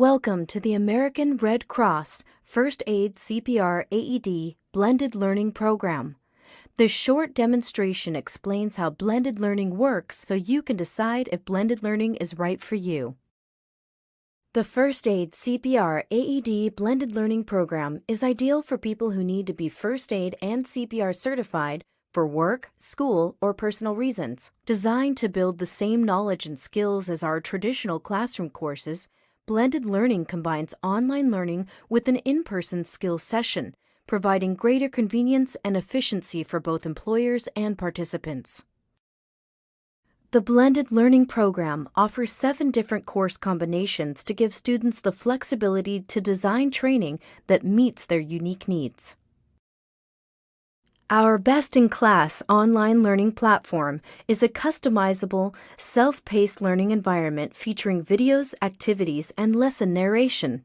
Welcome to the American Red Cross First Aid CPR AED Blended Learning Program. This short demonstration explains how blended learning works so you can decide if blended learning is right for you. The First Aid CPR AED Blended Learning Program is ideal for people who need to be first aid and CPR certified for work, school, or personal reasons. Designed to build the same knowledge and skills as our traditional classroom courses, blended learning combines online learning with an in-person skills session, providing greater convenience and efficiency for both employers and participants. The blended learning program offers 7 different course combinations to give students the flexibility to design training that meets their unique needs. Our best-in-class online learning platform is a customizable, self-paced learning environment featuring videos, activities, and lesson narration.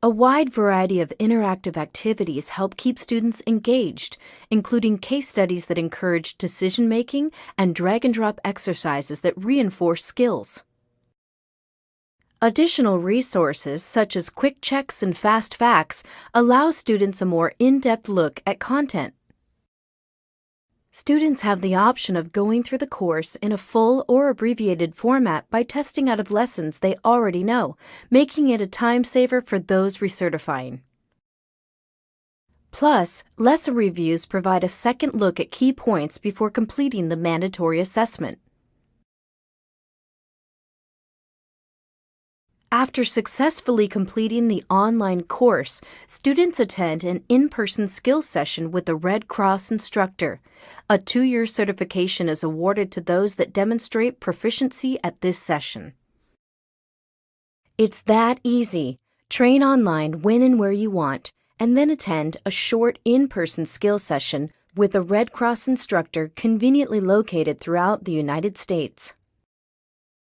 A wide variety of interactive activities help keep students engaged, including case studies that encourage decision-making and drag-and-drop exercises that reinforce skills. Additional resources, such as quick checks and fast facts, allow students a more in-depth look at content. Students have the option of going through the course in a full or abbreviated format by testing out of lessons they already know, making it a time saver for those re-certifying. Plus, lesson reviews provide a second look at key points before completing the mandatory assessment. After successfully completing the online course, students attend an in-person skills session with a Red Cross instructor. A 2-year certification is awarded to those that demonstrate proficiency at this session. It's that easy. Train online when and where you want, and then attend a short in-person skills session with a Red Cross instructor conveniently located throughout the United States.